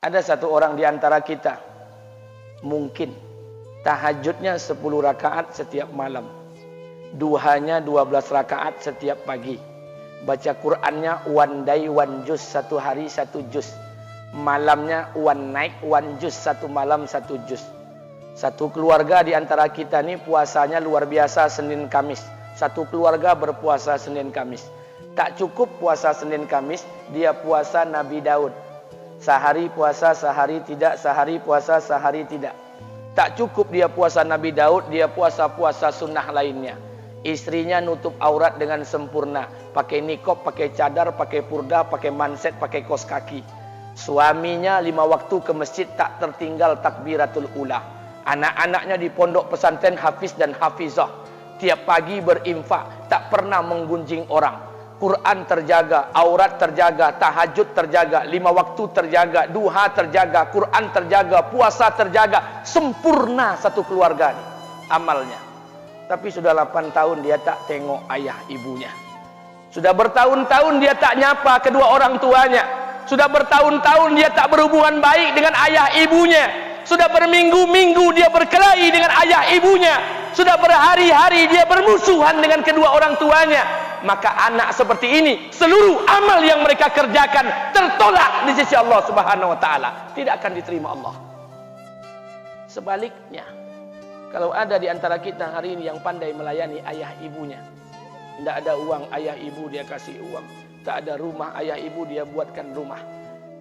Ada satu orang di antara kita mungkin tahajudnya 10 rakaat setiap malam, duhanya 12 rakaat setiap pagi, baca Qur'annya one day one juz, satu hari satu juz, malamnya one night one juz, satu malam satu juz. Satu keluarga di antara kita nih puasanya luar biasa Senin Kamis. Satu keluarga berpuasa Senin Kamis. Tak cukup puasa Senin Kamis, dia puasa Nabi Daud. Sehari puasa, sehari tidak, sehari puasa, sehari tidak. Tak cukup dia puasa Nabi Daud, dia puasa-puasa sunnah lainnya. Istrinya nutup aurat dengan sempurna, pakai nikob, pakai cadar, pakai purda, pakai manset, pakai kos kaki. Suaminya 5 waktu ke masjid tak tertinggal takbiratul ula. Anak-anaknya di pondok pesantren hafiz dan hafizah. Tiap pagi berinfak, tak pernah menggunjing orang. Quran terjaga, aurat terjaga, tahajud terjaga, 5 waktu terjaga, duha terjaga, Quran terjaga, puasa terjaga. Sempurna satu keluarga nih, amalnya. Tapi sudah 8 tahun dia tak tengok ayah ibunya. Sudah bertahun-tahun dia tak nyapa kedua orang tuanya. Sudah bertahun-tahun dia tak berhubungan baik dengan ayah ibunya. Sudah berminggu-minggu dia berkelahi dengan ayah ibunya. Sudah berhari-hari dia bermusuhan dengan kedua orang tuanya. Maka anak seperti ini, seluruh amal yang mereka kerjakan tertolak di sisi Allah Subhanahu wa taala, tidak akan diterima Allah. Sebaliknya, kalau ada di antara kita hari ini yang pandai melayani ayah ibunya, tidak ada uang ayah ibu dia kasih uang, tak ada rumah ayah ibu dia buatkan rumah,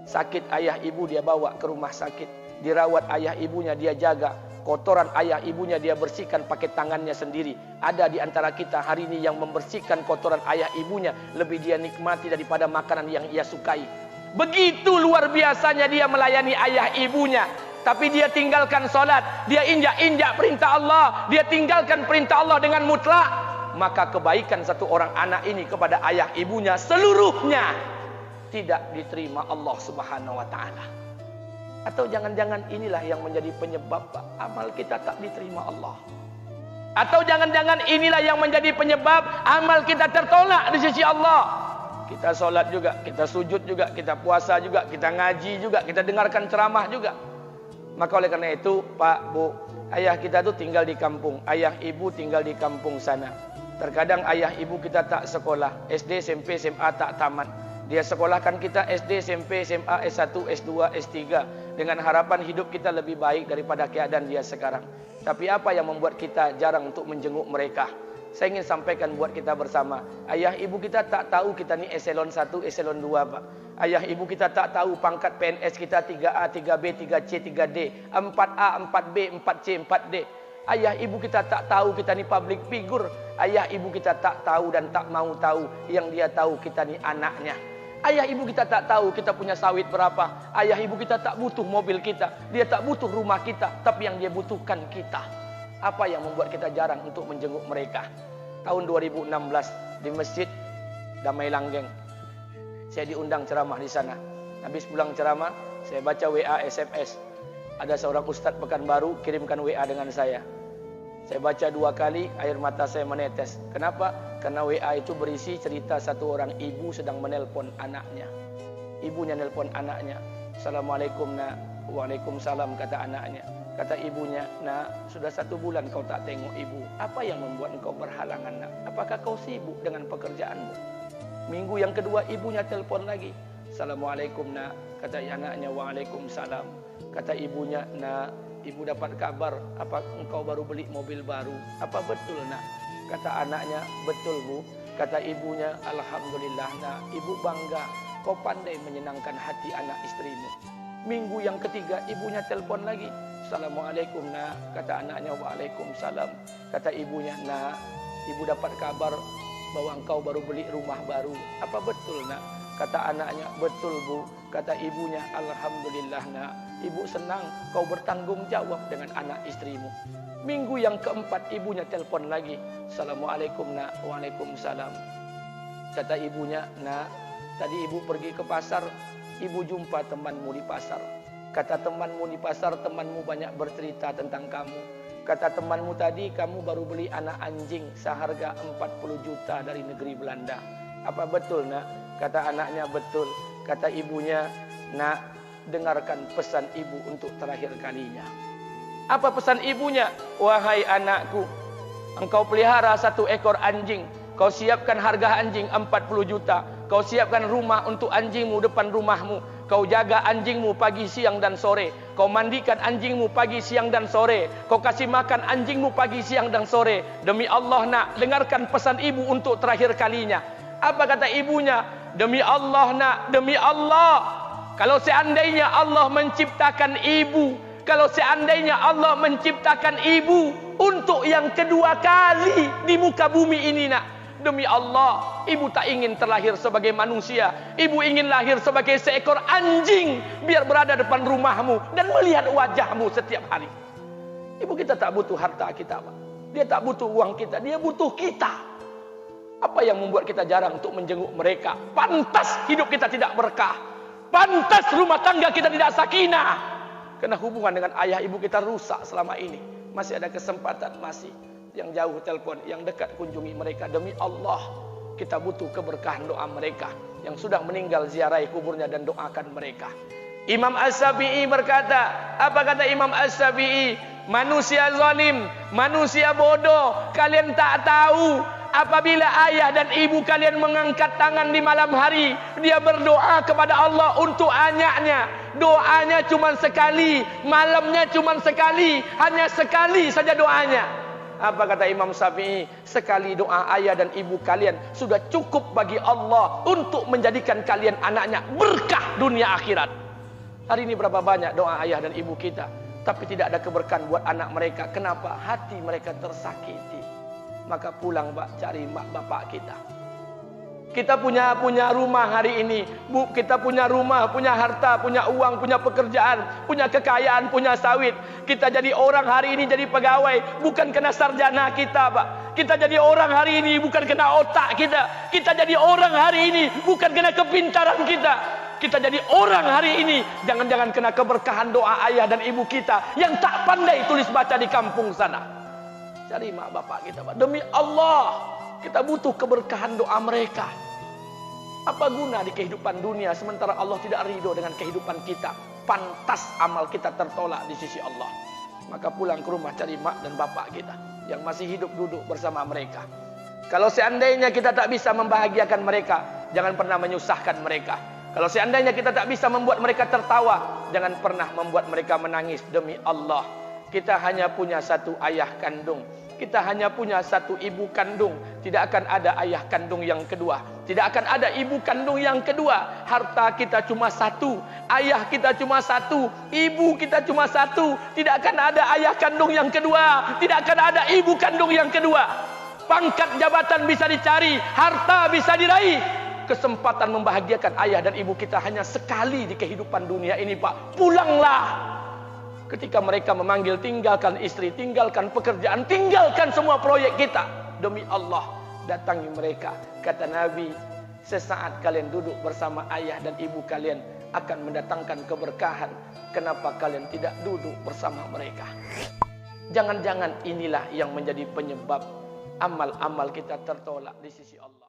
sakit ayah ibu dia bawa ke rumah sakit, dirawat ayah ibunya dia jaga, kotoran ayah ibunya dia bersihkan pakai tangannya sendiri. Ada di antara kita hari ini yang membersihkan kotoran ayah ibunya lebih dia nikmati daripada makanan yang ia sukai. Begitu luar biasanya dia melayani ayah ibunya. Tapi dia tinggalkan solat, dia injak-injak perintah Allah, dia tinggalkan perintah Allah dengan mutlak. Maka kebaikan satu orang anak ini kepada ayah ibunya seluruhnya tidak diterima Allah Subhanahu wa taala. Atau jangan-jangan inilah yang menjadi penyebab amal kita tak diterima Allah. Atau jangan-jangan inilah yang menjadi penyebab amal kita tertolak di sisi Allah. Kita solat juga, kita sujud juga, kita puasa juga, kita ngaji juga, kita dengarkan ceramah juga. Maka oleh karena itu, Pak, Bu, ayah kita tuh tinggal di kampung, ayah ibu tinggal di kampung sana. Terkadang ayah ibu kita tak sekolah, SD, SMP, SMA tak tamat. Dia sekolahkan kita SD, SMP, SMA, S1, S2, S3 dengan harapan hidup kita lebih baik daripada keadaan dia sekarang. Tapi apa yang membuat kita jarang untuk menjenguk mereka? Saya ingin sampaikan buat kita bersama. Ayah ibu kita tak tahu kita ni eselon 1, eselon 2, Pak. Ayah ibu kita tak tahu pangkat PNS kita 3A, 3B, 3C, 3D, 4A, 4B, 4C, 4D. Ayah ibu kita tak tahu kita ni public figure. Ayah ibu kita tak tahu dan tak mau tahu. Yang dia tahu kita ni anaknya. Ayah ibu kita tak tahu kita punya sawit berapa. Ayah ibu kita tak butuh mobil kita. Dia tak butuh rumah kita. Tapi yang dia butuhkan kita. Apa yang membuat kita jarang untuk menjenguk mereka? Tahun 2016 di Masjid Damai Langgeng, saya diundang ceramah di sana. Habis pulang ceramah, saya baca WA SMS. Ada seorang ustadz Pekanbaru kirimkan WA dengan saya. Saya baca 2 kali, air mata saya menetes. Kenapa? Karena WA itu berisi cerita satu orang ibu sedang menelpon anaknya. Ibunya nelpon anaknya. Assalamualaikum nak. Waalaikumsalam kata anaknya. Kata ibunya, nak, sudah 1 bulan kau tak tengok ibu. Apa yang membuat engkau berhalangan nak? Apakah kau sibuk dengan pekerjaanmu? Minggu yang kedua ibunya telpon lagi. Assalamualaikum nak. Kata anaknya, waalaikumsalam. Kata ibunya, nak, ibu dapat kabar apa engkau baru beli mobil baru. Apa betul nak? Kata anaknya, betul bu. Kata ibunya, alhamdulillah nak, ibu bangga. Kau pandai menyenangkan hati anak istrimu. Minggu yang ketiga ibunya telpon lagi. Assalamualaikum nak. Kata anaknya, waalaikumsalam. Kata ibunya, nak, ibu dapat kabar bahwa engkau baru beli rumah baru. Apa betul nak? Kata anaknya, betul bu. Kata ibunya, alhamdulillah nak, ibu senang kau bertanggung jawab dengan anak istrimu. Minggu yang keempat ibunya telpon lagi. Assalamualaikum nak. Waalaikumsalam. Kata ibunya, nak, tadi ibu pergi ke pasar, ibu jumpa temanmu di pasar. Kata temanmu di pasar, temanmu banyak bercerita tentang kamu. Kata temanmu tadi, kamu baru beli anak anjing seharga 40 juta dari negeri Belanda. Apa betul nak? Kata anaknya, betul. Kata ibunya, nak, dengarkan pesan ibu untuk terakhir kalinya. Apa pesan ibunya? Wahai anakku, engkau pelihara 1 ekor anjing. Kau siapkan harga anjing 40 juta. Kau siapkan rumah untuk anjingmu depan rumahmu. Kau jaga anjingmu pagi, siang, dan sore. Kau mandikan anjingmu pagi, siang, dan sore. Kau kasih makan anjingmu pagi, siang, dan sore. Demi Allah nak, dengarkan pesan ibu untuk terakhir kalinya. Apa kata ibunya? Demi Allah nak, demi Allah. Kalau seandainya Allah menciptakan ibu, kalau seandainya Allah menciptakan ibu untuk yang kedua kali di muka bumi ini nak, demi Allah, ibu tak ingin terlahir sebagai manusia. Ibu ingin lahir sebagai seekor anjing, biar berada depan rumahmu dan melihat wajahmu setiap hari. Ibu kita tak butuh harta kita, Pak. Dia tak butuh uang kita, dia butuh kita. Apa yang membuat kita jarang untuk menjenguk mereka? Pantas hidup kita tidak berkah. Pantas rumah tangga kita tidak sakinah. Karena hubungan dengan ayah ibu kita rusak selama ini. Masih ada kesempatan, masih. Yang jauh telepon, yang dekat kunjungi mereka. Demi Allah, kita butuh keberkahan doa mereka. Yang sudah meninggal, ziarahi kuburnya dan doakan mereka. Imam As-Syafi'i berkata, apa kata Imam As-Syafi'i? Manusia zalim, manusia bodoh, kalian tak tahu. Apabila ayah dan ibu kalian mengangkat tangan di malam hari, dia berdoa kepada Allah untuk anaknya. Doanya cuma sekali, malamnya cuma sekali, hanya sekali saja doanya. Apa kata Imam Syafi'i? Sekali doa ayah dan ibu kalian sudah cukup bagi Allah untuk menjadikan kalian anaknya berkah dunia akhirat. Hari ini berapa banyak doa ayah dan ibu kita, tapi tidak ada keberkahan buat anak mereka. Kenapa? Hati mereka tersakiti. Maka pulang, Pak, cari mak bapak kita. Kita punya rumah hari ini, Bu, kita punya rumah, punya harta, punya uang, punya pekerjaan, punya kekayaan, punya sawit. Kita jadi orang hari ini jadi pegawai bukan kena sarjana kita, Pak. Kita jadi orang hari ini bukan kena otak kita. Kita jadi orang hari ini bukan kena kepintaran kita. Kita jadi orang hari ini jangan-jangan kena keberkahan doa ayah dan ibu kita yang tak pandai tulis baca di kampung sana. Cari mak bapak kita, Pak. Demi Allah, kita butuh keberkahan doa mereka. Apa guna di kehidupan dunia sementara Allah tidak ridho dengan kehidupan kita? Pantas amal kita tertolak di sisi Allah. Maka pulang ke rumah cari mak dan bapak kita yang masih hidup, duduk bersama mereka. Kalau seandainya kita tak bisa membahagiakan mereka, jangan pernah menyusahkan mereka. Kalau seandainya kita tak bisa membuat mereka tertawa, jangan pernah membuat mereka menangis. Demi Allah, kita hanya punya 1 ayah kandung. Kita hanya punya 1 ibu kandung. Tidak akan ada ayah kandung yang kedua. Tidak akan ada ibu kandung yang kedua. Harta kita cuma 1. Ayah kita cuma 1. Ibu kita cuma 1. Tidak akan ada ayah kandung yang kedua. Tidak akan ada ibu kandung yang kedua. Pangkat jabatan bisa dicari. Harta bisa diraih. Kesempatan membahagiakan ayah dan ibu kita hanya sekali di kehidupan dunia ini, Pak. Pulanglah. Ketika mereka memanggil, tinggalkan istri, tinggalkan pekerjaan, tinggalkan semua proyek kita. Demi Allah, datangi mereka. Kata Nabi, sesaat kalian duduk bersama ayah dan ibu kalian akan mendatangkan keberkahan. Kenapa kalian tidak duduk bersama mereka? Jangan-jangan inilah yang menjadi penyebab amal-amal kita tertolak di sisi Allah.